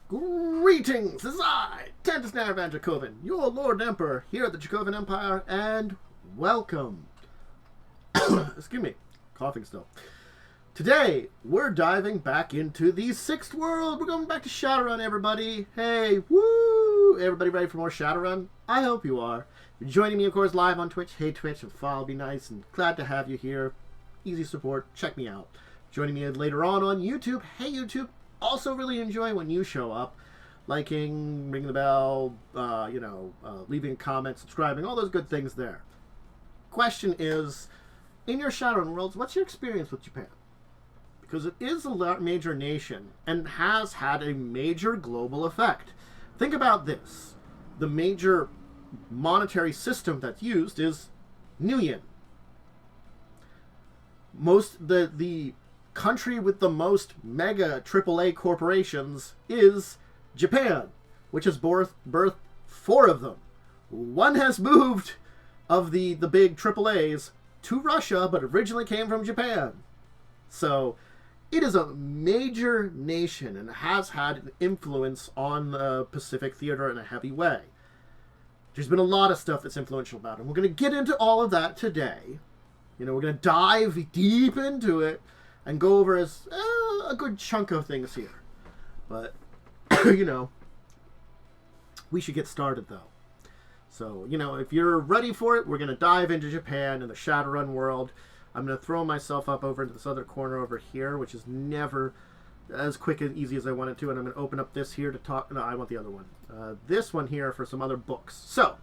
Greetings! This is I, Tentis Naravan Dracovin, your Lord and Emperor here at the Dracovin Empire, and welcome. Excuse me, coughing still. Today, we're diving back into the 6th world. We're going back to Shadowrun, everybody. Hey, woo! Everybody ready for more Shadowrun? I hope you are. You're joining me, of course, live on Twitch. Hey, Twitch, and follow, be nice, and glad to have you here. Easy support, check me out. Joining me later on YouTube. Hey, YouTube. Also really enjoy when you show up. Liking, ringing the bell, leaving a comment, subscribing, all those good things there. Question is, in your Shadowrun worlds, what's your experience with Japan? Because it is a major nation and has had a major global effect. Think about this. The major monetary system that's used is New Yen. The country with the most mega AAA corporations is Japan, which has birthed 4 of them. One has moved of the big AAAs to Russia, but originally came from Japan. So it is a major nation and has had an influence on the Pacific theater in a heavy way. There's been a lot of stuff that's influential about it. We're going to get into all of that today. We're going to dive deep into it and go over a good chunk of things here. But, we should get started, though. So, if you're ready for it, we're going to dive into Japan and the Shadowrun world. I'm going to throw myself up over into this other corner over here, which is never as quick and easy as I want it to. And I'm going to open up this here to talk. No, I want the other one. This one here for some other books. So,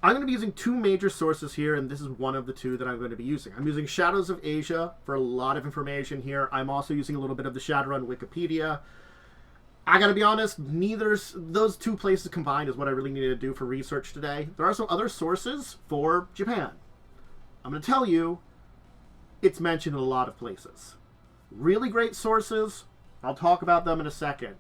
I'm going to be using 2 major sources here, and this is one of the 2 that I'm going to be using. I'm using Shadows of Asia for a lot of information here. I'm also using a little bit of the Shadowrun Wikipedia. I gotta be honest, those 2 places combined is what I really needed to do for research today. There are some other sources for Japan. I'm going to tell you, it's mentioned in a lot of places. Really great sources. I'll talk about them in a second.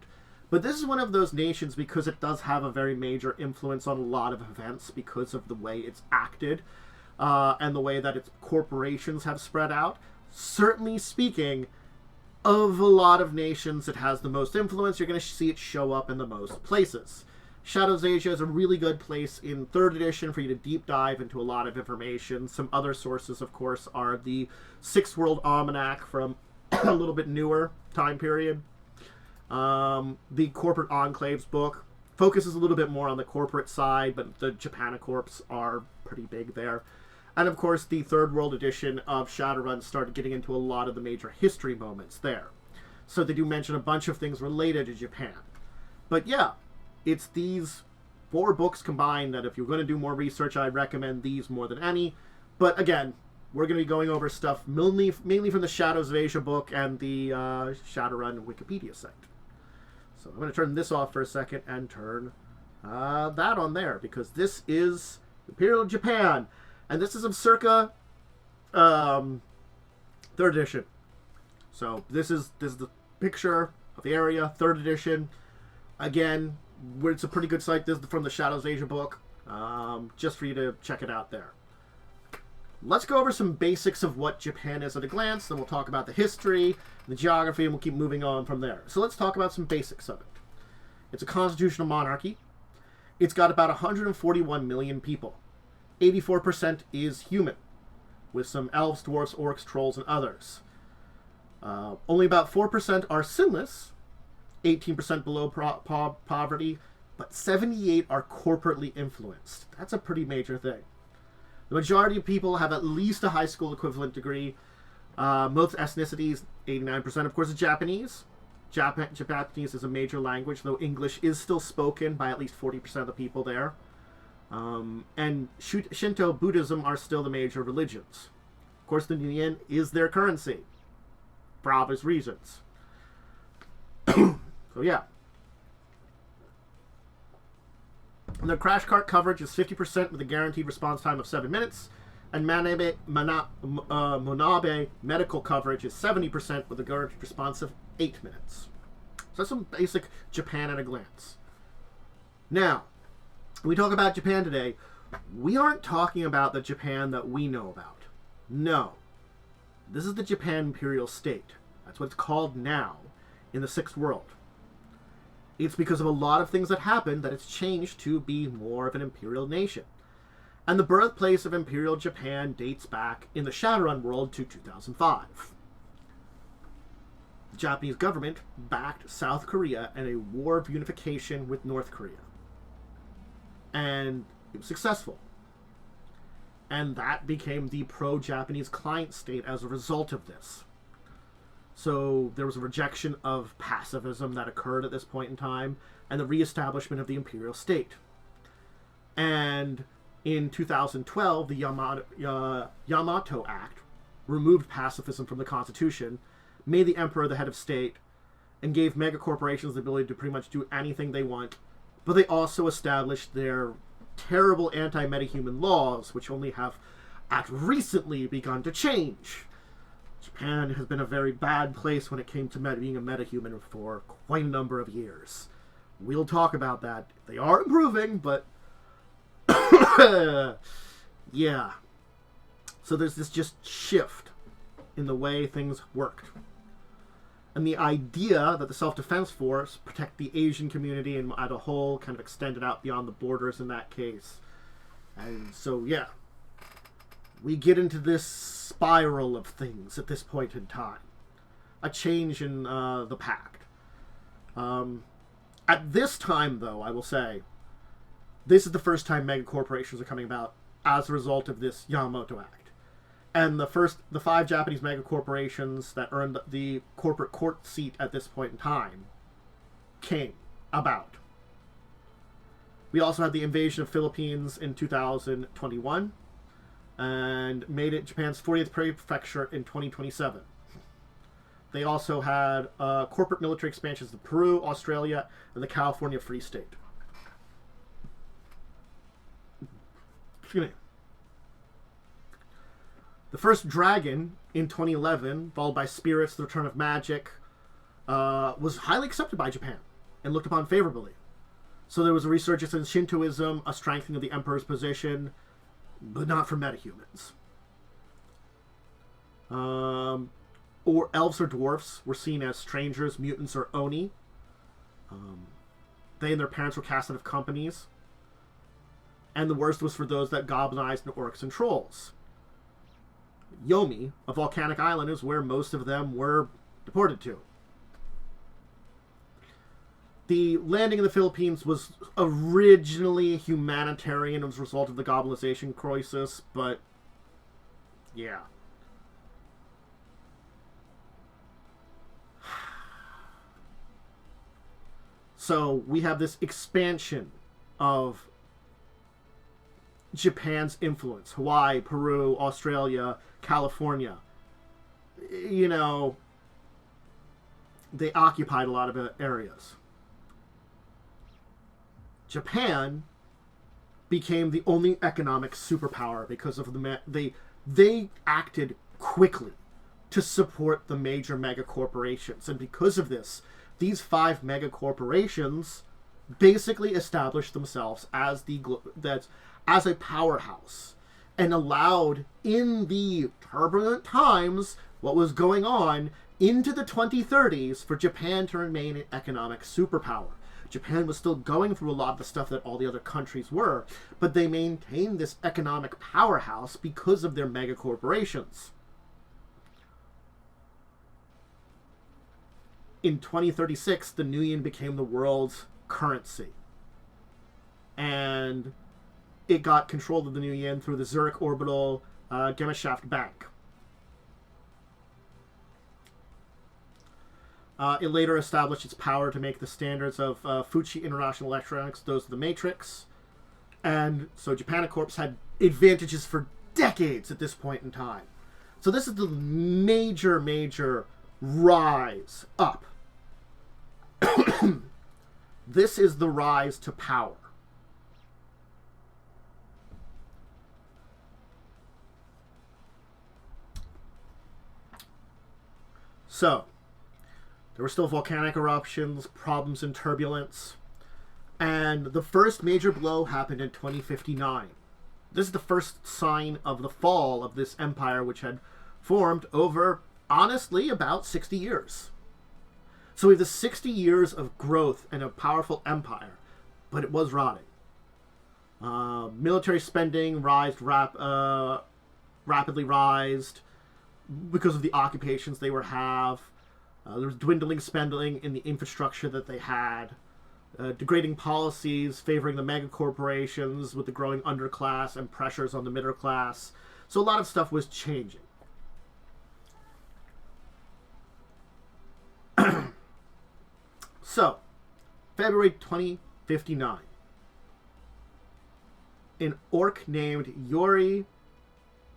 But this is one of those nations because it does have a very major influence on a lot of events because of the way it's acted and the way that its corporations have spread out. Certainly speaking, of a lot of nations it has the most influence, you're going to see it show up in the most places. Shadows Asia is a really good place in 3rd edition for you to deep dive into a lot of information. Some other sources, of course, are the 6th World Almanac from a little bit newer time period. The Corporate Enclaves book focuses a little bit more on the corporate side, but the Japanicorps are pretty big there. And of course, the 3rd World edition of Shadowrun started getting into a lot of the major history moments there. So they do mention a bunch of things related to Japan. But yeah, it's these 4 books combined that if you're going to do more research, I recommend these more than any. But again, we're going to be going over stuff mainly from the Shadows of Asia book and the Shadowrun Wikipedia site. So I'm going to turn this off for a second and turn that on there, because this is Imperial Japan, and this is of circa 3rd edition. So this is the picture of the area, 3rd edition. Again, it's a pretty good site. This is from the Shadows Asia book, just for you to check it out there. Let's go over some basics of what Japan is at a glance, then we'll talk about the history, the geography, and we'll keep moving on from there. So let's talk about some basics of it. It's a constitutional monarchy. It's got about 141 million people. 84% is human, with some elves, dwarves, orcs, trolls, and others. Only about 4% are sinless, 18% below poverty, but 78% are corporately influenced. That's a pretty major thing. The majority of people have at least a high school equivalent degree. Most ethnicities, 89%, of course, is Japanese. Japanese is a major language, though English is still spoken by at least 40% of the people there. And Shinto, Buddhism are still the major religions. Of course, the yen is their currency, for obvious reasons. So yeah. And their crash cart coverage is 50% with a guaranteed response time of 7 minutes. And Monabe medical coverage is 70% with a guaranteed response of 8 minutes. So that's some basic Japan at a glance. Now, when we talk about Japan today, we aren't talking about the Japan that we know about. No. This is the Japan Imperial State. That's what it's called now in the 6th World. It's because of a lot of things that happened that it's changed to be more of an imperial nation. And the birthplace of Imperial Japan dates back in the Shadowrun world to 2005. The Japanese government backed South Korea in a war of unification with North Korea. And it was successful. And that became the pro-Japanese client state as a result of this. So there was a rejection of pacifism that occurred at this point in time, and the reestablishment of the imperial state. And in 2012, the Yamato Act removed pacifism from the Constitution, made the emperor the head of state, and gave megacorporations the ability to pretty much do anything they want. But they also established their terrible anti-metahuman laws, which only have recently begun to change. Japan has been a very bad place when it came to being a metahuman for quite a number of years. We'll talk about that. They are improving, but yeah. So there's this just shift in the way things worked. And the idea that the Self-Defense Force protect the Asian community and as a whole kind of extended out beyond the borders in that case. And so, yeah. We get into this spiral of things at this point in time. A change in the pact. At this time, though, I will say, this is the first time megacorporations are coming about as a result of this Yamato Act. And the 5 Japanese megacorporations that earned the corporate court seat at this point in time came about. We also had the invasion of Philippines in 2021 and made it Japan's 40th prefecture in 2027. They also had corporate military expansions to Peru, Australia, and the California Free State. Excuse me. The first Dragon in 2011, followed by Spirits, The Return of Magic, was highly accepted by Japan and looked upon favorably. So there was a resurgence in Shintoism, a strengthening of the emperor's position, but not for metahumans. Or elves or dwarfs were seen as strangers, mutants, or oni. They and their parents were cast out of companies. And the worst was for those that goblinized and orcs and trolls. Yomi, a volcanic island, is where most of them were deported to. The landing in the Philippines was originally humanitarian as a result of the globalization crisis, but yeah. So we have this expansion of Japan's influence. Hawaii, Peru, Australia, California. You know, they occupied a lot of areas. Japan became the only economic superpower because of they acted quickly to support the major mega corporations, and because of this, these 5 mega corporations basically established themselves as as a powerhouse and allowed, in the turbulent times, what was going on into the 2030s, for Japan to remain an economic superpower. Japan was still going through a lot of the stuff that all the other countries were, but they maintained this economic powerhouse because of their mega corporations. In 2036, the new yen became the world's currency. And it got control of the new yen through the Zurich Orbital Gemeinschaft Bank. It later established its power to make the standards of Fuji International Electronics, those of the Matrix. And so Japanicorps had advantages for decades at this point in time. So this is the major rise up. This is the rise to power. So, there were still volcanic eruptions, problems and turbulence, and the first major blow happened in 2059. This is the first sign of the fall of this empire, which had formed over, honestly, about 60 years. So we have the 60 years of growth and a powerful empire, but it was rotting. Military spending rapidly rised because of the occupations they were have. There was dwindling spending in the infrastructure that they had. Degrading policies favoring the mega corporations with the growing underclass and pressures on the middle class. So a lot of stuff was changing. So, February 2059. An orc named Yori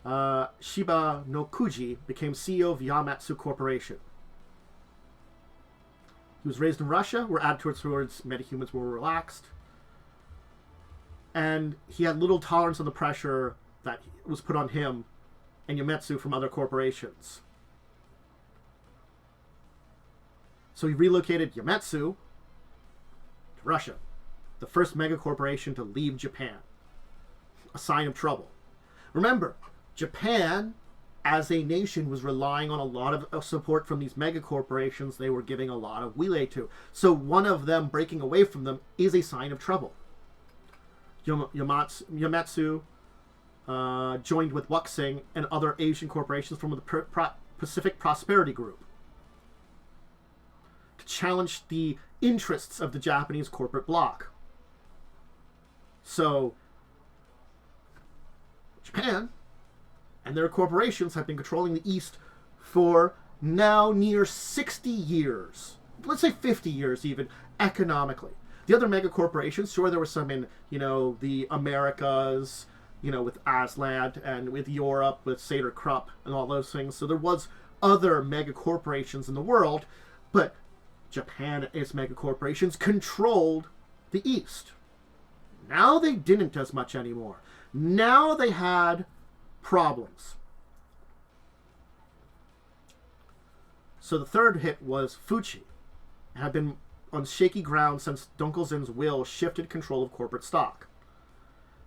Shiba no Kuji became CEO of Yamatsu Corporation. He was raised in Russia, where attitudes towards metahumans were relaxed. And he had little tolerance on the pressure that was put on him and Yamatsu from other corporations. So he relocated Yamatsu to Russia, the first mega corporation to leave Japan. A sign of trouble. Remember, Japan, as a nation, was relying on a lot of support from these mega corporations they were giving a lot of leeway to. So one of them breaking away from them is a sign of trouble. Yamatsu joined with Wuxing and other Asian corporations from the Pacific Prosperity Group to challenge the interests of the Japanese corporate bloc. So Japan and their corporations have been controlling the East for now near 60 years. Let's say 50 years even, economically. The other mega corporations, sure, there were some in, the Americas, with Aslan, and with Europe, with Seder Krupp, and all those things. So there was other mega corporations in the world, but Japan and its mega corporations controlled the East. Now they didn't as much anymore. Now they had problems. So the third hit was Fuchi. It had been on shaky ground since Dunkelzin's will shifted control of corporate stock.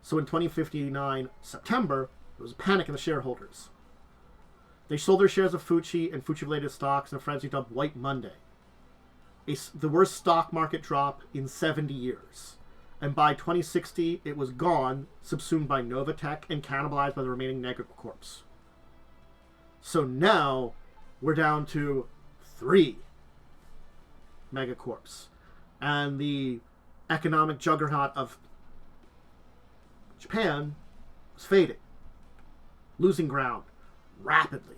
So in 2059 September, there was a panic in the shareholders. They sold their shares of Fuchi and Fuchi-related stocks in a frenzy dubbed White Monday. The worst stock market drop in 70 years. And by 2060, it was gone, subsumed by Novatech, and cannibalized by the remaining Negacorps. So now, we're down to 3 Megacorps. And the economic juggernaut of Japan was fading. Losing ground. Rapidly.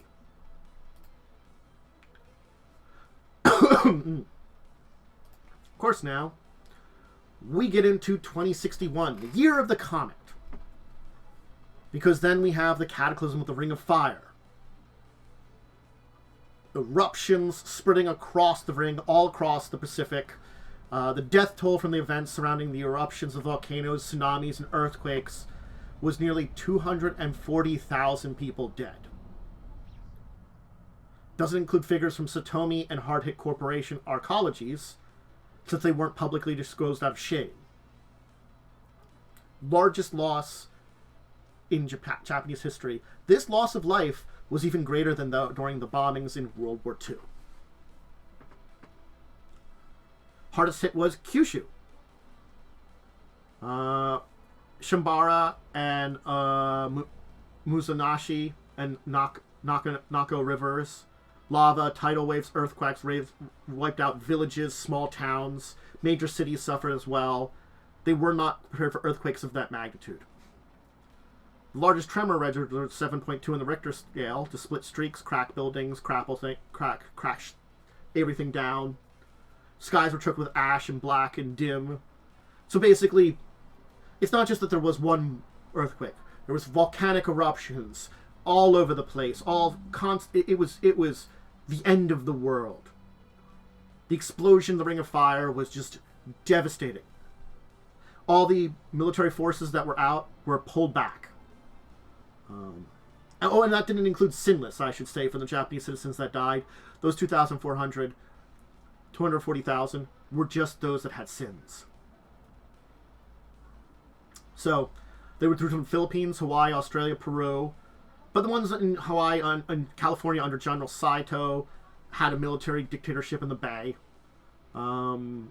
Of course now, we get into 2061, the year of the comet. Because then we have the cataclysm with the Ring of Fire. Eruptions spreading across the ring, all across the Pacific. The death toll from the events surrounding the eruptions of volcanoes, tsunamis, and earthquakes was nearly 240,000 people dead. Doesn't include figures from Satomi and hard-hit corporation arcologies, since they weren't publicly disclosed out of shame. Largest loss in Japanese history. This loss of life was even greater than during the bombings in World War II. Hardest hit was Kyushu. Shimabara and Muzanashi and Nako rivers. Lava, tidal waves, earthquakes wiped out villages, small towns. Major cities suffered as well. They were not prepared for earthquakes of that magnitude. The largest tremor registered was 7.2 in the Richter scale to split streaks, crack buildings, crash everything down. Skies were choked with ash and black and dim. So basically, it's not just that there was one earthquake. There was volcanic eruptions all over the place. It was the end of the world. The explosion of the Ring of Fire was just devastating. All the military forces that were out were pulled back. And that didn't include sinless, I should say, from the Japanese citizens that died. Those 240,000 were just those that had sins. So, they were through from the Philippines, Hawaii, Australia, Peru. But the ones in Hawaii and California under General Saito had a military dictatorship in the Bay. And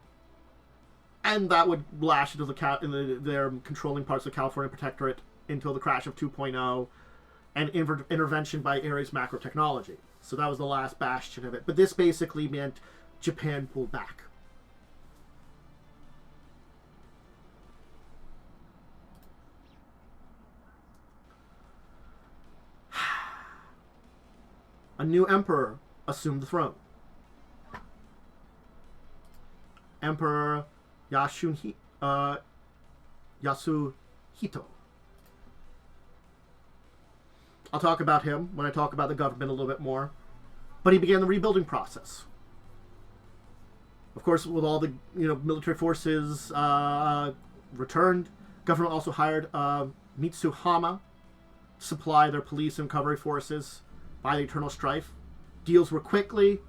that would lash into their controlling parts of the California Protectorate until the crash of 2.0 and intervention by Ares macro technology. So that was the last bastion of it. But this basically meant Japan pulled back. A new emperor assumed the throne. Emperor Yasuhito. I'll talk about him when I talk about the government a little bit more. But he began the rebuilding process. Of course, with all the military forces returned, government also hired Mitsuhama to supply their police and cavalry forces by the eternal strife. Deals were quickly,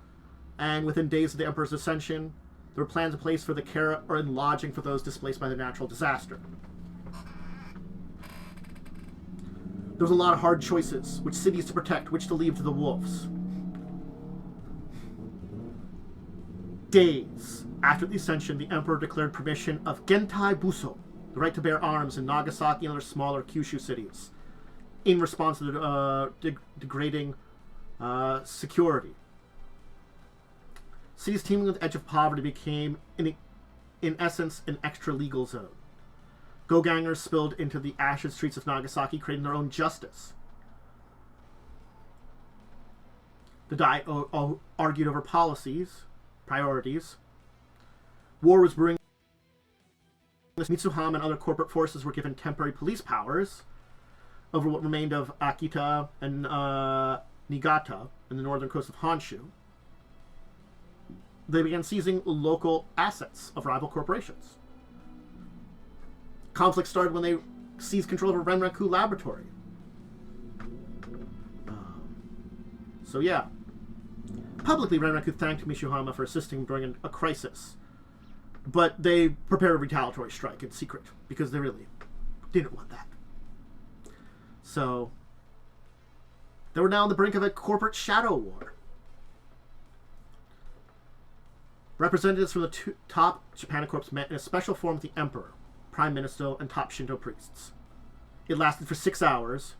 and within days of the emperor's ascension, there were plans in place for the care and lodging for those displaced by the natural disaster. There was a lot of hard choices, which cities to protect, which to leave to the wolves. Days after the ascension, the emperor declared permission of Gentai Buso, the right to bear arms in Nagasaki and other smaller Kyushu cities, in response to the degrading security. Cities teeming with the edge of poverty became, in essence, an extra-legal zone. Go-gangers spilled into the ashen streets of Nagasaki, creating their own justice. The Diet argued over priorities. War was brewing. Mitsuhama and other corporate forces were given temporary police powers over what remained of Akita and Niigata in the northern coast of Honshu. They began seizing local assets of rival corporations. Conflict started when they seized control of a Renraku laboratory. So yeah. Publicly, Renraku thanked Mitsuhama for assisting during a crisis. But they prepared a retaliatory strike in secret, because they really didn't want that. So, they were now on the brink of a corporate shadow war. Representatives from the top Japanicorps met in a special forum with the Emperor, Prime Minister, and top Shinto priests. It lasted for 6 hours,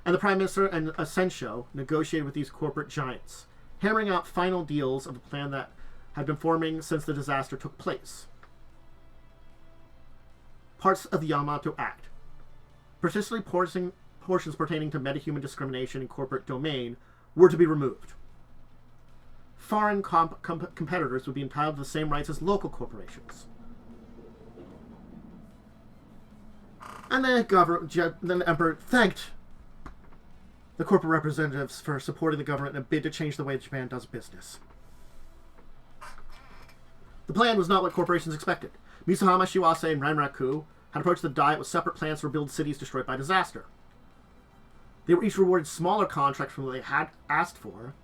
and the Prime Minister and Asensho negotiated with these corporate giants, hammering out final deals of the plan that had been forming since the disaster took place. Parts of the Yamato Act, particularly portions pertaining to metahuman discrimination and corporate domain, were to be removed. Foreign competitors would be entitled to the same rights as local corporations. And then the Emperor thanked the corporate representatives for supporting the government in a bid to change the way Japan does business. The plan was not what corporations expected. Mitsuhama, Shiwase, and Renraku had approached the Diet with separate plans to rebuild cities destroyed by disaster. They were each rewarded smaller contracts from what they had asked for,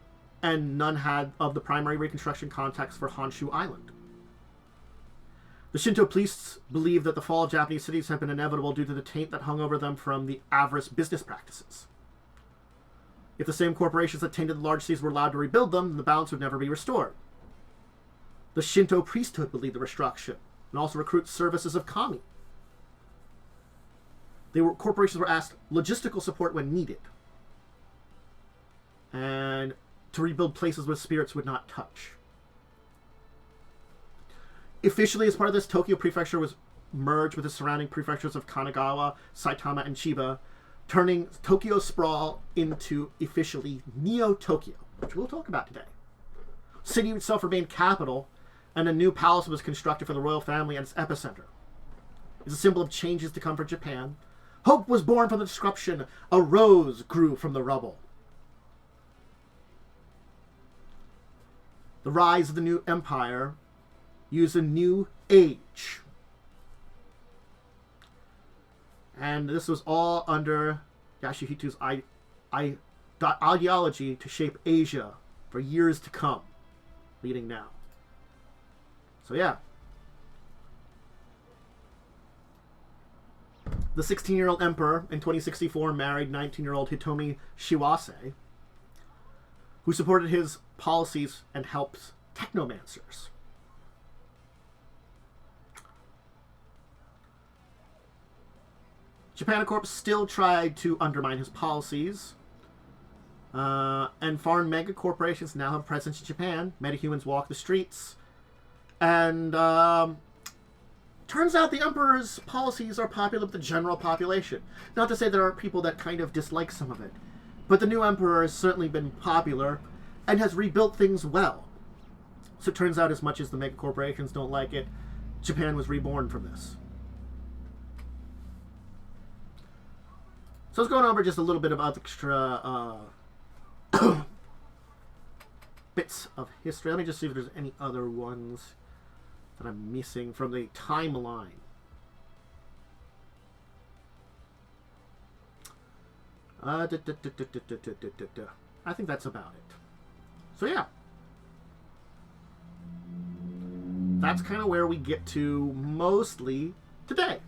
and none had of the primary reconstruction contracts for Honshu Island. The Shinto priests believed that the fall of Japanese cities had been inevitable due to the taint that hung over them from the avarice business practices. If the same corporations that tainted the large cities were allowed to rebuild them, then the balance would never be restored. The Shinto priesthood believed the restructuring and also recruit services of kami. Corporations were asked logistical support when needed, and to rebuild places where spirits would not touch. Officially, as part of this, Tokyo Prefecture was merged with the surrounding prefectures of Kanagawa, Saitama, and Chiba, turning Tokyo sprawl into officially Neo-Tokyo, which we'll talk about today. The city itself remained capital, and a new palace was constructed for the royal family at its epicenter. It's a symbol of changes to come for Japan. Hope was born from the disruption. A rose grew from the rubble. The rise of the new empire used a new age. And this was all under Yasuhito's ideology to shape Asia for years to come, leading now. So yeah. The 16-year-old emperor in 2064 married 19-year-old Hitomi Shiwase, who supported his policies and helped technomancers. Japanicorp still tried to undermine his policies. And foreign mega corporations now have presence in Japan. Metahumans walk the streets. And turns out the Emperor's policies are popular with the general population. Not to say there aren't people that kind of dislike some of it. But the new Emperor has certainly been popular and has rebuilt things well. So it turns out as much as the mega corporations don't like it, Japan was reborn from this. So let's go over just a little bit about the extra bits of history. Let me just see if there's any other ones that I'm missing from the timeline. I think that's about it. So yeah. That's kind of where we get to mostly today.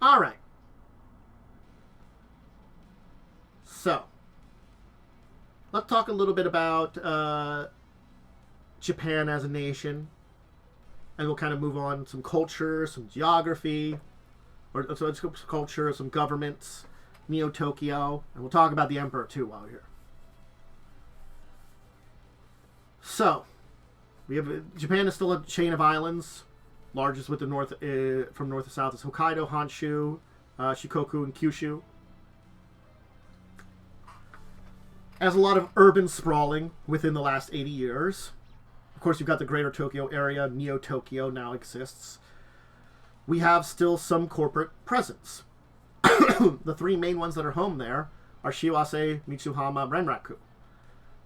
Alright. So, let's talk a little bit about Japan as a nation. And we'll kind of move on some culture, some geography, or so it's culture, some governments, Neo-Tokyo, and we'll talk about the Emperor too while we're here. So, we have Japan is still a chain of islands. Largest with the north, from north to south is Hokkaido, Honshu, Shikoku, and Kyushu. Has a lot of urban sprawling within the last 80 years. Of course, you've got the greater Tokyo area. Neo-Tokyo now exists. We have still some corporate presence. The three main ones that are home there are Shiwase, Mitsuhama, Renraku.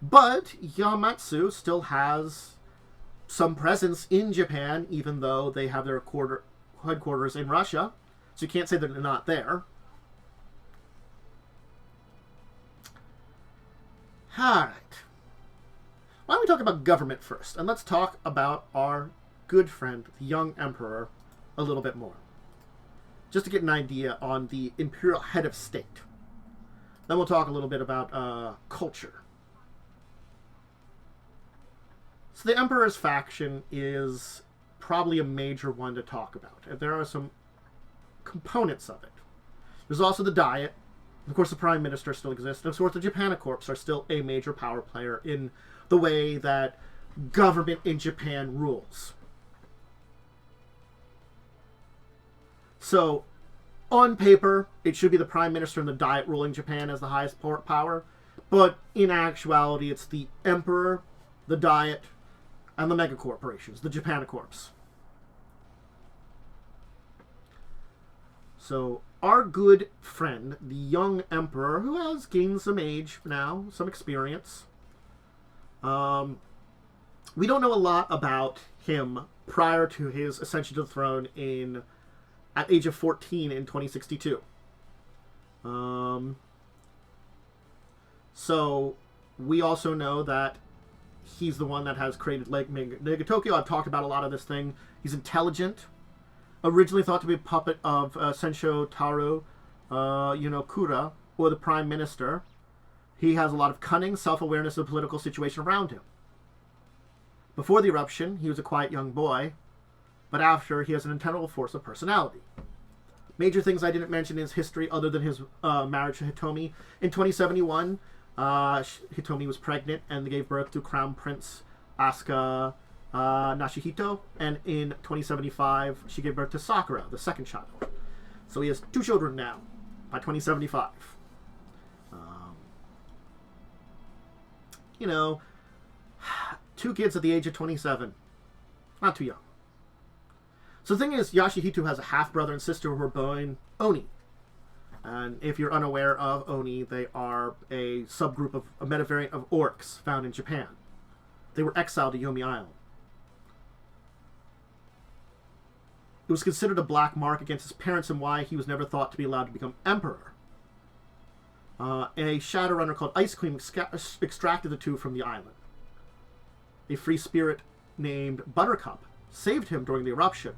But Yamatsu still has some presence in Japan, even though they have their headquarters in Russia. So you can't say that they're not there. Alright. Why don't we talk about government first? And let's talk about our good friend, the young emperor, a little bit more. Just to get an idea on the imperial head of state. Then we'll talk a little bit about culture. So the Emperor's faction is probably a major one to talk about. And there are some components of it. There's also the Diet. Of course, the Prime Minister still exists. And of course, the Japanicorps are still a major power player in the way that government in Japan rules. So, on paper, it should be the Prime Minister and the Diet ruling Japan as the highest power. But in actuality, it's the Emperor, the Diet, and the megacorporations, the Japanicorps. So, our good friend, the young emperor, who has gained some age now, some experience. We don't know a lot about him prior to his ascension to the throne at age of 14 in 2062. So, we also know that he's the one that has created Lake Mega Tokyo. I've talked about a lot of this thing. He's intelligent. Originally thought to be a puppet of Sensho Taru Yunokura, or the Prime Minister. He has a lot of cunning, self-awareness of the political situation around him. Before the eruption, he was a quiet young boy, but after, he has an integral force of personality. Major things I didn't mention in his history, other than his marriage to Hitomi. In 2071, Hitomi was pregnant and gave birth to Crown Prince Asuka Nashihito, and in 2075 she gave birth to Sakura, the second child. So he has 2 children now by 2075. You know, 2 kids at the age of 27, not too young. So the thing is, Yashihito has a half-brother and sister who are born Oni. And if you're unaware of Oni, they are a subgroup of a metavariant of orcs found in Japan. They were exiled to Yomi Island. It was considered a black mark against his parents and why he was never thought to be allowed to become emperor. A Shadowrunner called Ice Cream extracted the 2 from the island. A free spirit named Buttercup saved him during the eruption.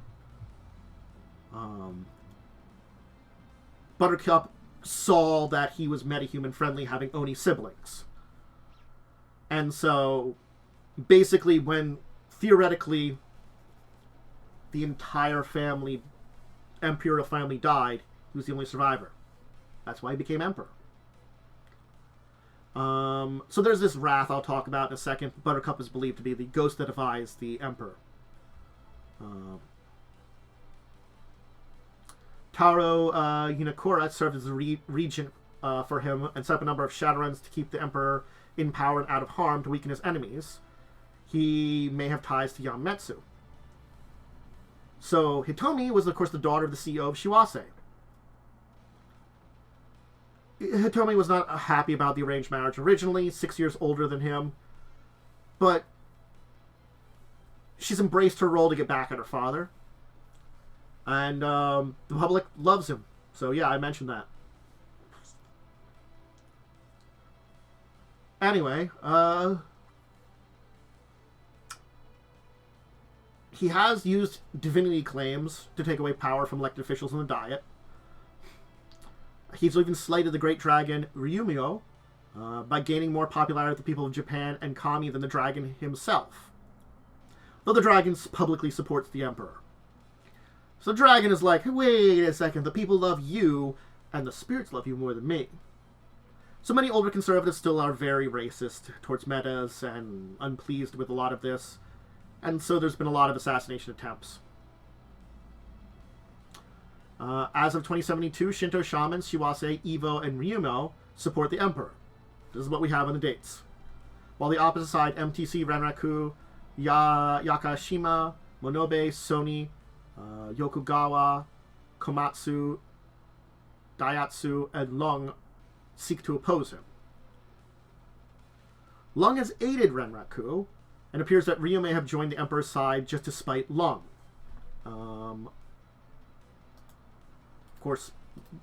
Buttercup saw that he was metahuman friendly, having Oni siblings. And so, basically, when theoretically the entire family imperial family died, he was the only survivor. That's why he became emperor. So there's this wrath I'll talk about in a second. Buttercup is believed to be the ghost that defies the emperor. Taro Yunakura served as the regent for him and set up a number of Shadowruns to keep the emperor in power and out of harm to weaken his enemies. He may have ties to Yametsu. So Hitomi was, of course, the daughter of the CEO of Shiwase. Hitomi was not happy about the arranged marriage originally, 6 years older than him, but she's embraced her role to get back at her father, and the public loves him. So yeah, I mentioned that. Anyway, he has used divinity claims to take away power from elected officials in the Diet. He's even slighted the great dragon Ryumyo by gaining more popularity with the people of Japan and Kami than the dragon himself. Though the dragon publicly supports the emperor. So the dragon is like, wait a second, the people love you, and the spirits love you more than me. So many older conservatives still are very racist towards metas and unpleased with a lot of this. And so there's been a lot of assassination attempts. As of 2072, Shinto shamans Shiwase, Evo, and Ryumo support the emperor. This is what we have on the dates. While the opposite side, MTC, Renraku, Yakashima, Monobe, Sony, Yokogawa, Komatsu, Daihatsu, and Long seek to oppose him. Long has aided Renraku, and appears that Ryu may have joined the emperor's side just to spite Long. Of course,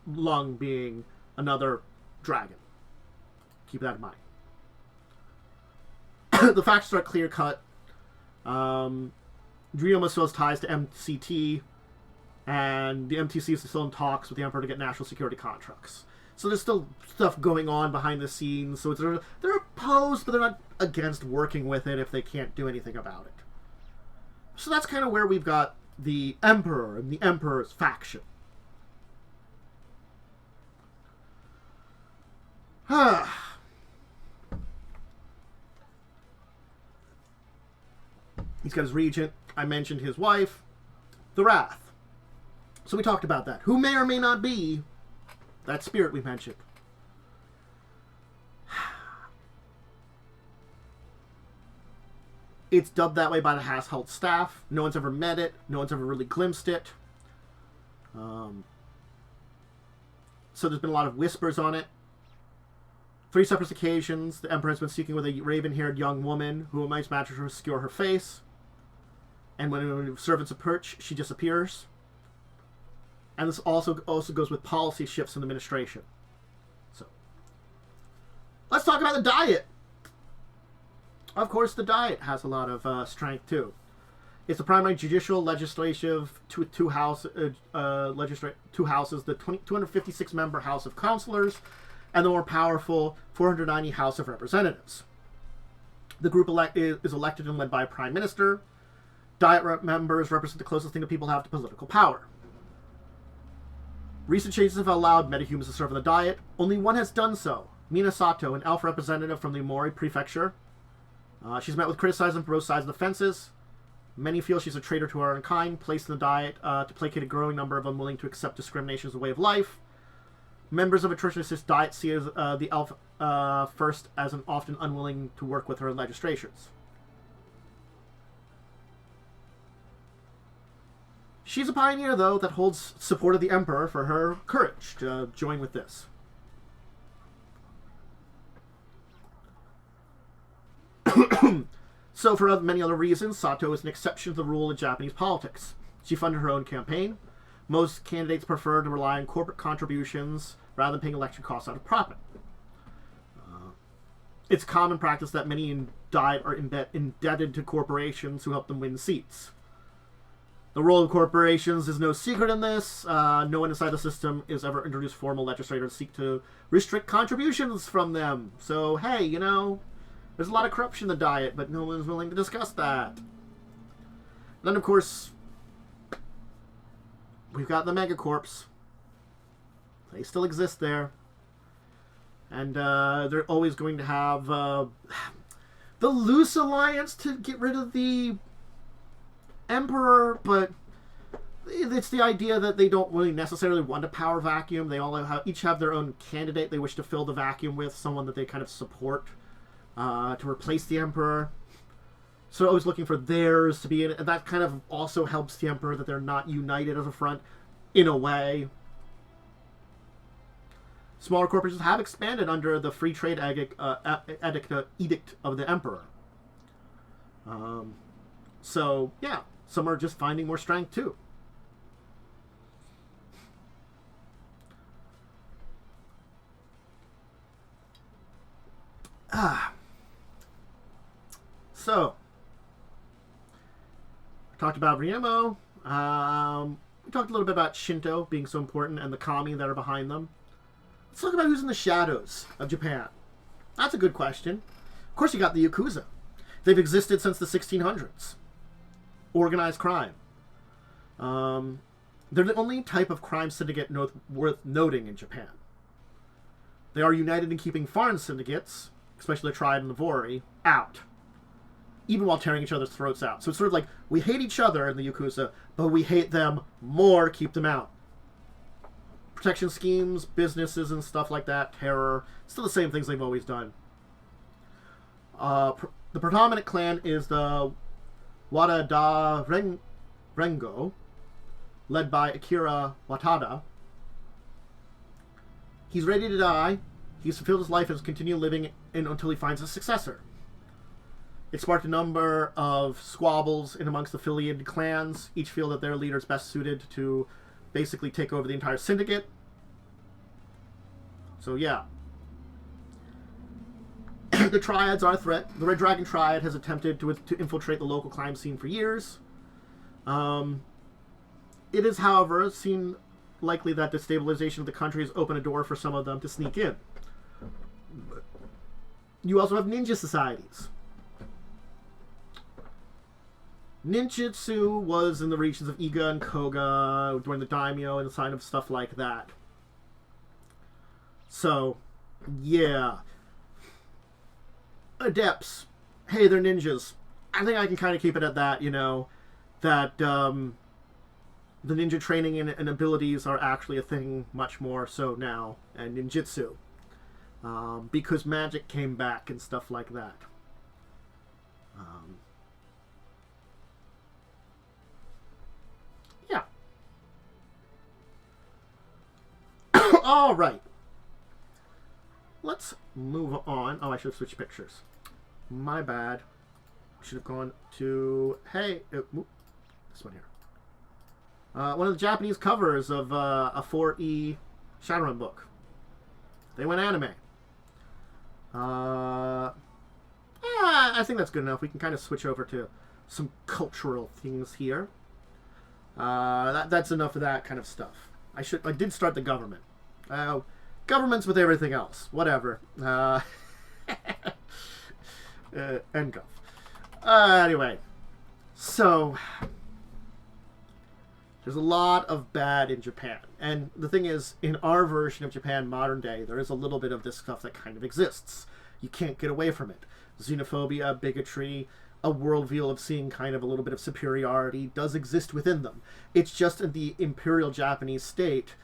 Long being another dragon. Keep that in mind. The facts are clear-cut. Ryoma still has ties to MCT, and the MTC is still in talks with the Emperor to get national security contracts. So there's still stuff going on behind the scenes. So they're opposed, but they're not against working with it if they can't do anything about it. So that's kind of where we've got the Emperor and the Emperor's faction. He's got his regent. I mentioned his wife, the Wrath. So we talked about that. Who may or may not be that spirit we mentioned. It's dubbed that way by the household staff. No one's ever met it. No one's ever really glimpsed it. So there's been a lot of whispers on it. 3 separate occasions, the Emperor has been speaking with a raven-haired young woman who might manage to obscure her face. And when servants approach, she disappears. And this also goes with policy shifts in the administration. So, let's talk about the Diet. Of course, the Diet has a lot of strength, too. It's the primary judicial, legislative, two houses, the 256-member House of Councilors, and the more powerful 490 House of Representatives. The group is elected and led by a Prime Minister. Diet members represent the closest thing the people have to political power. Recent changes have allowed metahumans to serve on the Diet. Only one has done so. Mina Sato, an elf representative from the Mori Prefecture. She's met with criticism from both sides of the fences. Many feel she's a traitor to her own kind, placed in the Diet to placate a growing number of unwilling to accept discrimination as a way of life. Members of a traditionalist Diet see the elf first as an often unwilling to work with her in legislations. She's a pioneer, though, that holds support of the Emperor for her courage to join with this. So, for many other reasons, Sato is an exception to the rule in Japanese politics. She funded her own campaign. Most candidates prefer to rely on corporate contributions rather than paying election costs out of profit. It's common practice that many in Diet are indebted to corporations who help them win seats. The role of corporations is no secret in this. No one inside the system is ever introduced formal legislators to seek to restrict contributions from them. So, hey, you know, there's a lot of corruption in the Diet, but no one's willing to discuss that. And then, of course, we've got the megacorps. They still exist there. And they're always going to have the loose alliance to get rid of the Emperor, but it's the idea that they don't really necessarily want a power vacuum. They all each have their own candidate they wish to fill the vacuum with, someone that they kind of support to replace the Emperor. So always looking for theirs to be in it. And that kind of also helps the Emperor that they're not united as a front in a way. Smaller corporations have expanded under the free trade edict of the Emperor. So, yeah, some are just finding more strength too. So, we talked about Ryumo. We talked a little bit about Shinto being so important and the kami that are behind them. Let's talk about who's in the shadows of Japan. That's a good question. Of course, you got the Yakuza. They've existed since the 1600s. Organized crime. They're the only type of crime syndicate worth noting in Japan. They are united in keeping foreign syndicates, especially the Triad and the Vori, out. Even while tearing each other's throats out. So it's sort of like, we hate each other in the Yakuza, but we hate them more, keep them out. Protection schemes, businesses and stuff like that, terror, still the same things they've always done. The predominant clan is the Wadada Rengo, led by Akira Watada. He's ready to die. He's fulfilled his life and has continued living until he finds a successor. It sparked a number of squabbles in amongst affiliated clans. Each feel that their leader is best suited to basically take over the entire syndicate. So yeah. The Triads are a threat. The Red Dragon Triad has attempted to infiltrate the local crime scene for years. It is, however, seen likely that destabilization of the country has opened a door for some of them to sneak in. You also have ninja societies. Ninjutsu was in the regions of Iga and Koga during the daimyo and sign of stuff like that. So, yeah. Adepts. Hey, they're ninjas. I think I can kind of keep it at that, you know. That the ninja training and abilities are actually a thing much more so now. And ninjutsu. Because magic came back and stuff like that. Yeah. All right. Let's move on. Oh, I should have switched pictures. My bad. Should have gone to... Hey, this one here. One of the Japanese covers of a 4E Shadowrun book. They went anime. I think that's good enough. We can kind of switch over to some cultural things here. That's enough of that kind of stuff. I did start the government. Governments with everything else. Whatever. And gov. Anyway. So, there's a lot of bad in Japan. And the thing is, in our version of Japan modern day, there is a little bit of this stuff that kind of exists. You can't get away from it. Xenophobia, bigotry, a worldview of seeing kind of a little bit of superiority does exist within them. It's just in the Imperial Japanese State,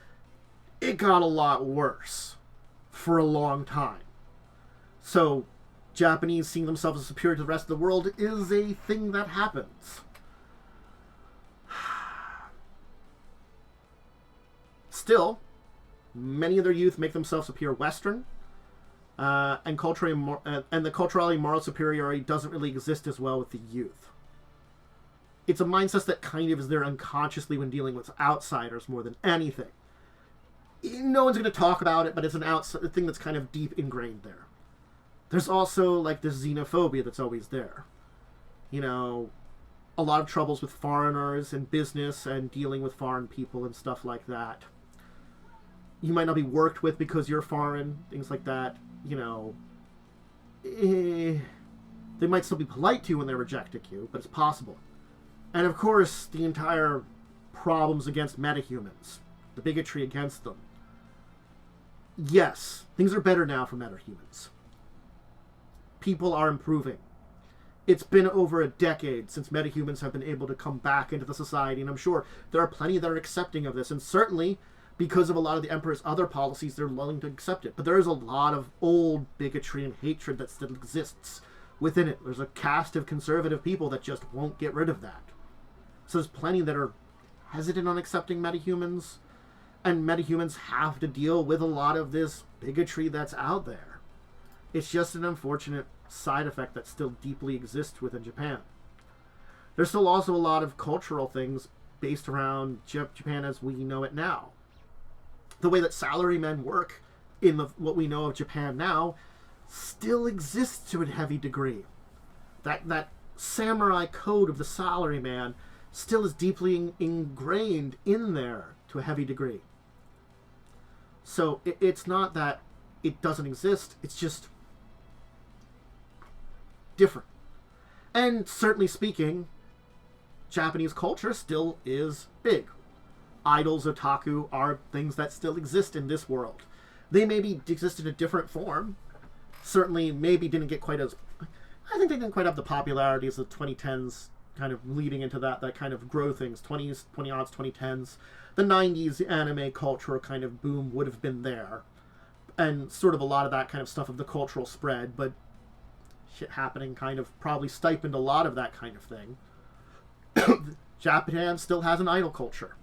it got a lot worse for a long time. So, Japanese seeing themselves as superior to the rest of the world is a thing that happens. Still, many of their youth make themselves appear Western, and the culturally moral superiority doesn't really exist as well with the youth. It's a mindset that kind of is there unconsciously when dealing with outsiders more than anything. No one's going to talk about it, but it's a thing that's kind of deep ingrained there. There's also, like, this xenophobia that's always there. You know, a lot of troubles with foreigners and business and dealing with foreign people and stuff like that. You might not be worked with because you're foreign, things like that. You know, they might still be polite to you when they're rejecting you, but it's possible. And of course, the entire problems against metahumans, the bigotry against them. Yes, things are better now for metahumans. People are improving. It's been over a decade since metahumans have been able to come back into the society, and I'm sure there are plenty that are accepting of this, and certainly because of a lot of the Emperor's other policies, they're willing to accept it. But there is a lot of old bigotry and hatred that still exists within it. There's a caste of conservative people that just won't get rid of that. So there's plenty that are hesitant on accepting metahumans, and metahumans have to deal with a lot of this bigotry that's out there. It's just an unfortunate side effect that still deeply exists within Japan. There's still also a lot of cultural things based around Japan as we know it now. The way that salarymen work in what we know of Japan now still exists to a heavy degree. That samurai code of the salaryman still is deeply ingrained in there to a heavy degree. So it's not that it doesn't exist, it's just different. And certainly speaking, Japanese culture still is big. Idols, otaku are things that still exist in this world. They maybe exist in a different form. Certainly maybe didn't get quite as... I think they didn't quite have the popularity as the 2010s, kind of leading into that kind of grow things. 20s, 20-odds, 2010s. The 90s anime culture kind of boom would have been there. And sort of a lot of that kind of stuff of the cultural spread, but shit happening kind of probably stipend a lot of that kind of thing. Japan still has an idol culture.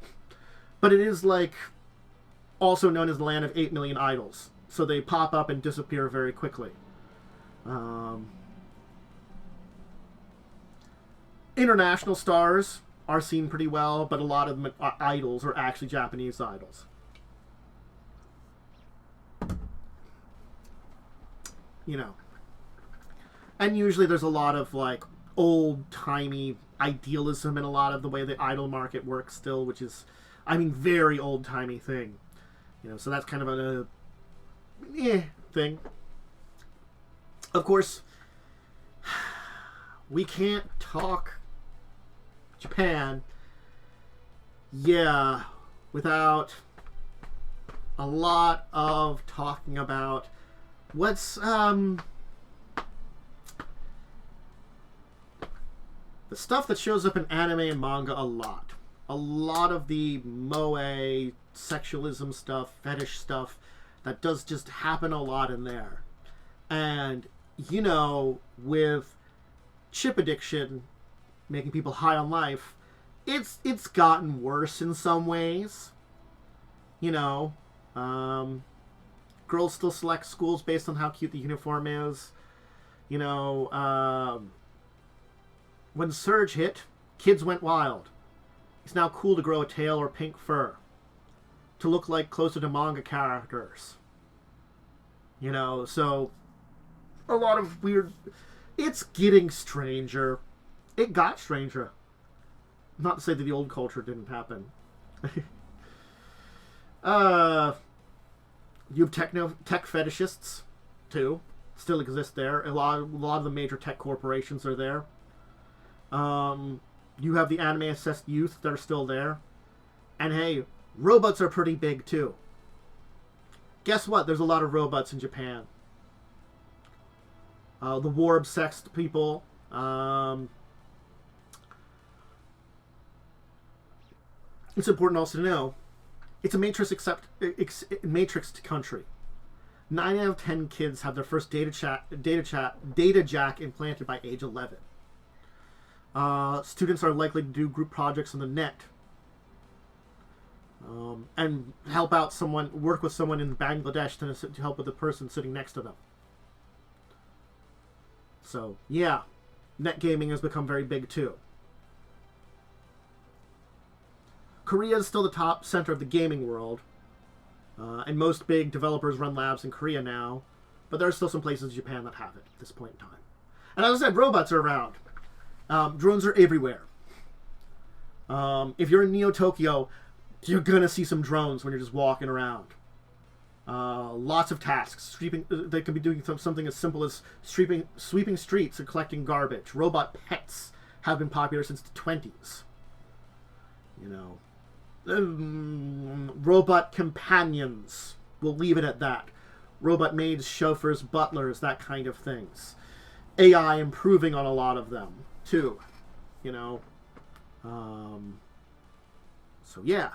But it is like also known as the land of 8 million idols. So they pop up and disappear very quickly. International stars are seen pretty well, but a lot of idols are actually Japanese idols. You know. And usually there's a lot of like old-timey idealism in a lot of the way the idol market works still, which is, I mean, very old-timey thing. You know, so that's kind of a thing. Of course, we can't talk Japan, without a lot of talking about what's, the stuff that shows up in anime and manga a lot. A lot of the moe, sexualism stuff, fetish stuff, that does just happen a lot in there. And, you know, with chip addiction making people high on life, it's gotten worse in some ways. You know, girls still select schools based on how cute the uniform is. You know, when Surge hit, kids went wild. It's now cool to grow a tail or pink fur, to look like closer to manga characters. You know, so a lot of weird... It's getting stranger. It got stranger. Not to say that the old culture didn't happen. You have tech fetishists, too. Still exist there. A lot of the major tech corporations are there. You have the anime-obsessed youth that are still there. And hey, robots are pretty big, too. Guess what? There's a lot of robots in Japan. The war-obsessed people. It's important also to know, it's a matrixed country. 9 out of 10 kids have their first data jack implanted by age 11. Students are likely to do group projects on the net. And work with someone in Bangladesh to help with the person sitting next to them. So, yeah, net gaming has become very big too. Korea is still the top center of the gaming world. And most big developers run labs in Korea now. But there are still some places in Japan that have it at this point in time. And as I said, robots are around. Drones are everywhere. If you're in Neo-Tokyo, you're going to see some drones when you're just walking around. Lots of tasks. They can be doing something as simple as sweeping streets and collecting garbage. Robot pets have been popular since the 20s. You know, robot companions. We'll leave it at that. Robot maids, chauffeurs, butlers, that kind of things. AI improving on a lot of them, too. You know? So, yeah.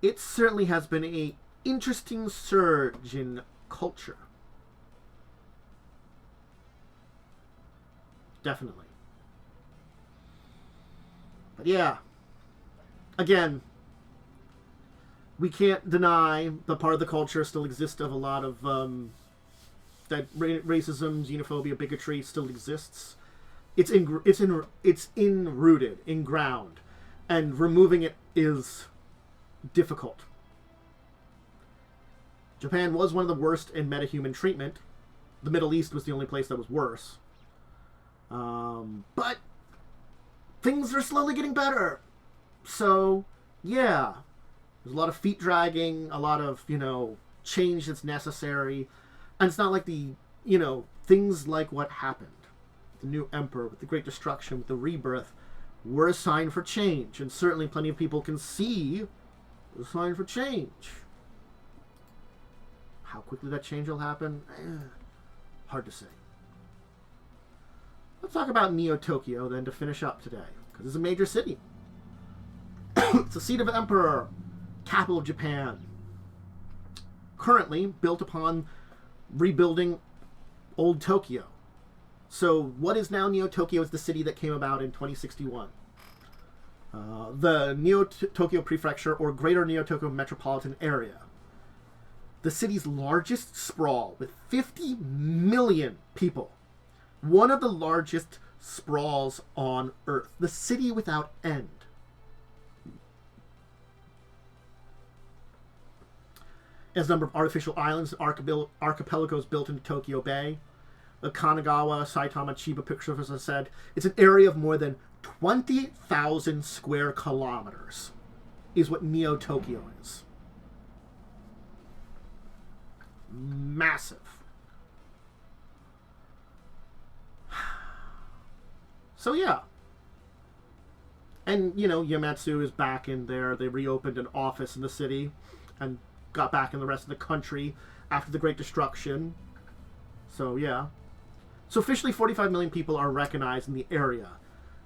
It certainly has been a interesting surge in culture. Definitely. But yeah. Again, we can't deny the part of the culture still exists of a lot of that racism, xenophobia, bigotry still exists. It's enrooted, in ground, and removing it is difficult. Japan was one of the worst in metahuman treatment. The Middle East was the only place that was worse. But things are slowly getting better. So, yeah. There's a lot of feet dragging, a lot of, change that's necessary. And it's not like things like what happened. The new emperor, with the Great Destruction, with the rebirth, were a sign for change. And certainly plenty of people can see a sign for change. How quickly that change will happen? Hard to say. Let's talk about Neo-Tokyo then to finish up today, because it's a major city. It's the seat of Emperor, capital of Japan. Currently built upon rebuilding old Tokyo. So what is now Neo-Tokyo is the city that came about in 2061. The Neo-Tokyo Prefecture, or Greater Neo-Tokyo Metropolitan Area. The city's largest sprawl, with 50 million people. One of the largest sprawls on Earth. The city without end. As a number of artificial islands and archipelagos built into Tokyo Bay. The Kanagawa, Saitama, Chiba picture, as I said. It's an area of more than 20,000 square kilometers. Is what Neo-Tokyo is. Massive. So yeah. And, Yamatsu is back in there. They reopened an office in the city and got back in the rest of the country after the Great Destruction. So yeah. So officially 45 million people are recognized in the area.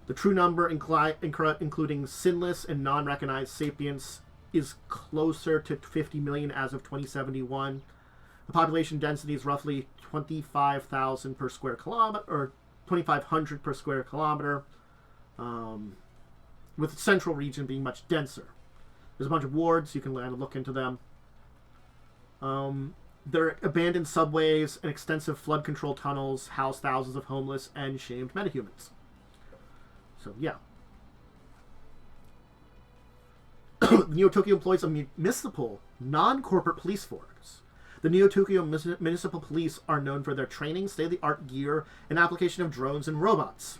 The true number, including sinless and non-recognized sapients, is closer to 50 million as of 2071. The population density is roughly 25,000 per square kilometer, or 2,500 per square kilometer, with the central region being much denser. There's a bunch of wards, you can look into them. There are abandoned subways and extensive flood control tunnels house thousands of homeless and shamed metahumans. So, yeah. Neo-Tokyo employs a municipal, non-corporate police force. The Neo-Tokyo Municipal Police are known for their training, state-of-the-art gear, and application of drones and robots.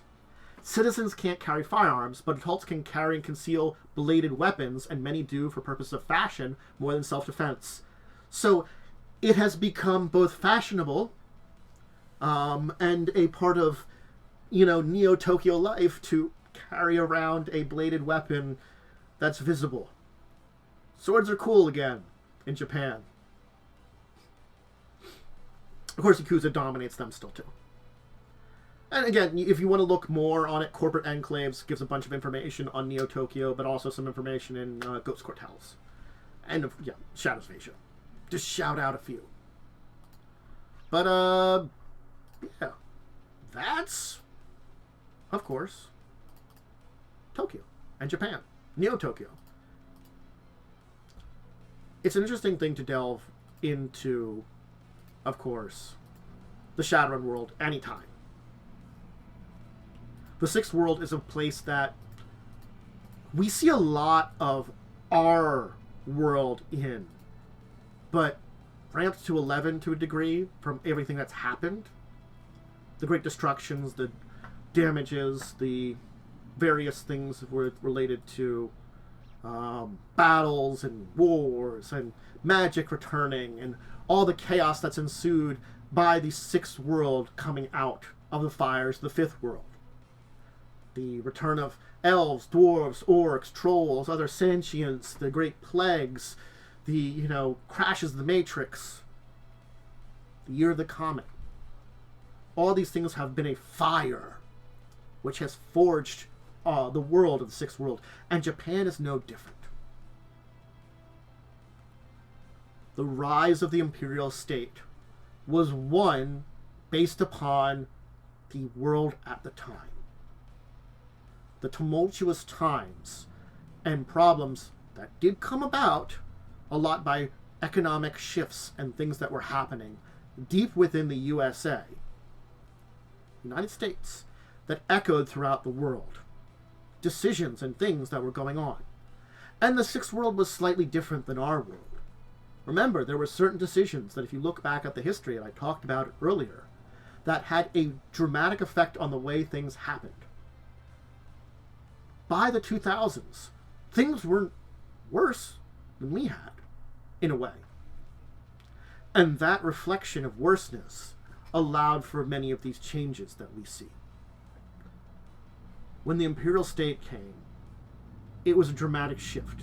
Citizens can't carry firearms, but adults can carry and conceal bladed weapons, and many do for purposes of fashion more than self-defense. So it has become both fashionable and a part of, Neo-Tokyo life to carry around a bladed weapon that's visible. Swords are cool again in Japan. Of course, Yakuza dominates them still, too. And again, if you want to look more on it, Corporate Enclaves gives a bunch of information on Neo-Tokyo, but also some information in Ghost Quartels. And, Shadows of Asia. Just shout out a few. But, yeah. That's, of course, Tokyo and Japan. Neo-Tokyo. It's an interesting thing to delve into, of course, the Shadowrun world anytime. The Sixth World is a place that we see a lot of our world in, but ramped to 11 to a degree from everything that's happened. The Great Destructions, the damages, the various things were related to battles and wars and magic returning and all the chaos that's ensued by the Sixth World coming out of the fires of the Fifth World. The return of elves, dwarves, orcs, trolls, other sentients, the great plagues, the, crashes of the Matrix, the year of the comet. All these things have been a fire which has forged the world of the Sixth World. And Japan is no different. The rise of the Imperial State was one based upon the world at the time. The tumultuous times and problems that did come about a lot by economic shifts and things that were happening deep within the USA, United States, that echoed throughout the world. Decisions and things that were going on. And the Sixth World was slightly different than our world. Remember, there were certain decisions that, if you look back at the history, and I talked about it earlier, that had a dramatic effect on the way things happened. By the 2000s, things were worse than we had, in a way. And that reflection of worseness allowed for many of these changes that we see. When the Imperial State came, it was a dramatic shift.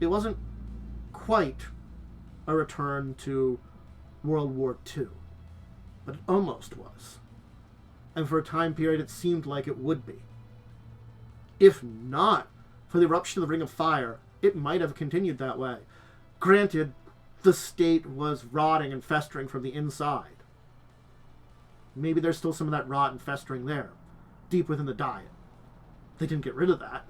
It wasn't quite a return to World War II, but it almost was. And for a time period, it seemed like it would be. If not for the eruption of the Ring of Fire, it might have continued that way. Granted, the state was rotting and festering from the inside. Maybe there's still some of that rot and festering there, deep within the diet. They didn't get rid of that.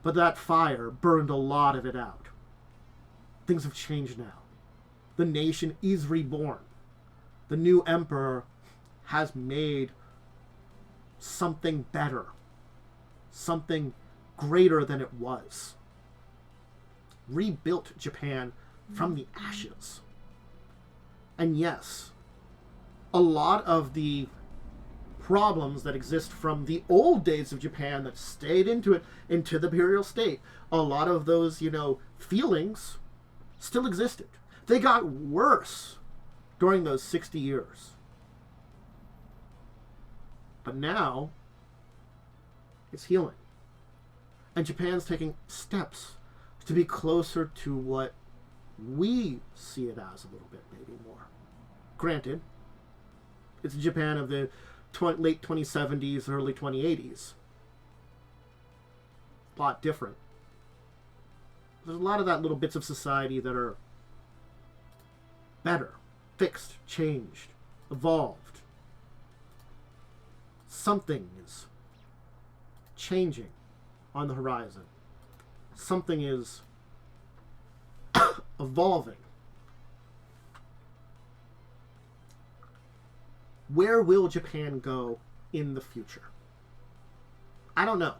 But that fire burned a lot of it out. Things have changed now. The nation is reborn. The new emperor has made something better. Something greater than it was. Rebuilt Japan from the ashes. And yes, a lot of the problems that exist from the old days of Japan that stayed into the Imperial State, a lot of those, feelings still existed. They got worse during those 60 years. But now, it's healing. And Japan's taking steps to be closer to what we see it as a little bit, maybe more. Granted, it's Japan of the late 2070s, early 2080s. A lot different. There's a lot of that little bits of society that are better, fixed, changed, evolved. Something is changing on the horizon. Something is evolving. Where will Japan go in the future? I don't know.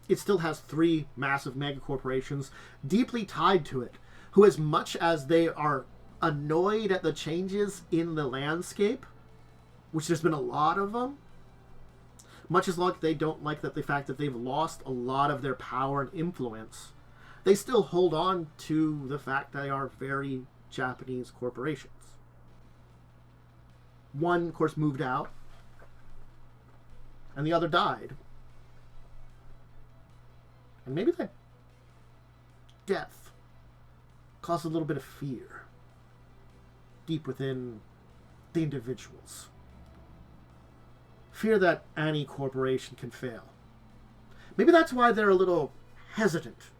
It still has 3 massive megacorporations deeply tied to it, who, as much as they are annoyed at the changes in the landscape, which there's been a lot of them, much as like they don't like the fact that they've lost a lot of their power and influence, they still hold on to the fact they are very Japanese corporations. One, of course, moved out, and the other died. And maybe that death caused a little bit of fear deep within the individuals. Fear that any corporation can fail. Maybe that's why they're a little hesitant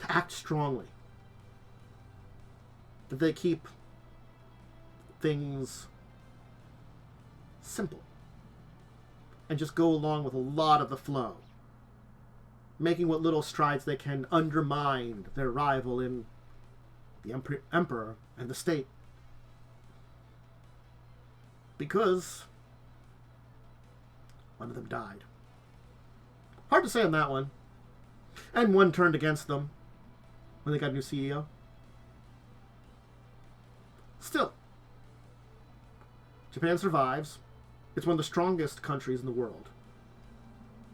to act strongly. That they keep things simple and just go along with a lot of the flow, making what little strides they can undermine their rival in the emperor and the state. Because one of them died. Hard to say on that one. And one turned against them when they got a new CEO. Still, Japan survives. It's one of the strongest countries in the world.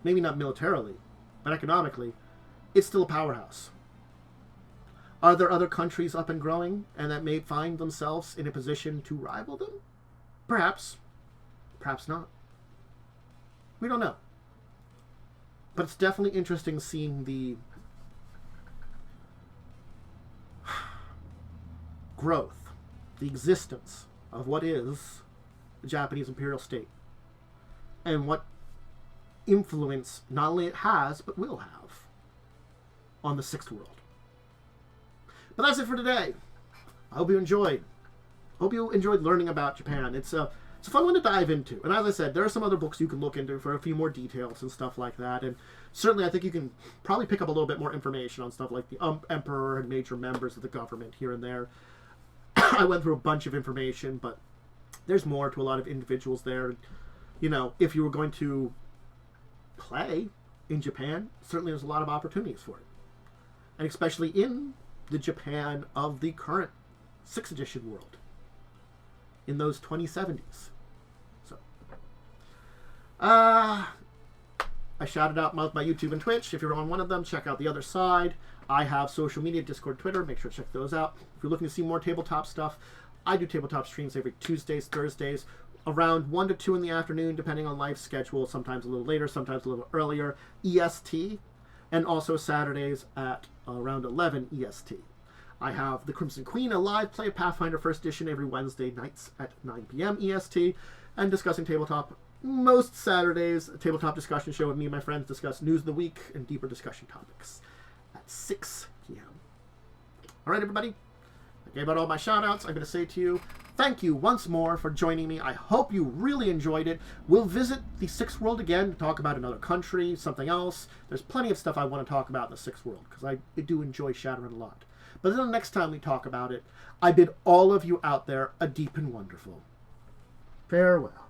Maybe not militarily, but economically, it's still a powerhouse. Are there other countries up and growing and that may find themselves in a position to rival them? Perhaps. Perhaps not. We don't know. But it's definitely interesting seeing the growth, the existence of what is the Japanese Imperial State, and what influence not only it has, but will have on the Sixth World. But that's it for today. I hope you enjoyed. Hope you enjoyed learning about Japan. It's a fun one to dive into. And as I said, there are some other books you can look into for a few more details and stuff like that. And certainly I think you can probably pick up a little bit more information on stuff like the Emperor and major members of the government here and there. I went through a bunch of information, but there's more to a lot of individuals there. You know, if you were going to play in Japan, certainly there's a lot of opportunities for it. And especially in the Japan of the current 6th edition world, in those 2070s. So, I shouted out my YouTube and Twitch. If you're on one of them, check out the other side. I have social media, Discord, Twitter. Make sure to check those out. If you're looking to see more tabletop stuff, I do tabletop streams every Tuesdays, Thursdays, around 1 to 2 in the afternoon, depending on life schedule, sometimes a little later, sometimes a little earlier, EST, and also Saturdays at around 11 EST. I have The Crimson Queen, a live play of Pathfinder 1st Edition every Wednesday nights at 9 p.m. EST, and Discussing Tabletop most Saturdays, a tabletop discussion show with me and my friends discuss news of the week and deeper discussion topics at 6 p.m. All right, everybody. I gave out all my shout-outs. I'm going to say to you, thank you once more for joining me. I hope you really enjoyed it. We'll visit the Sixth World again to talk about another country, something else. There's plenty of stuff I want to talk about in the Sixth World, because I do enjoy Shadowrun a lot. But until the next time we talk about it, I bid all of you out there a deep and wonderful farewell.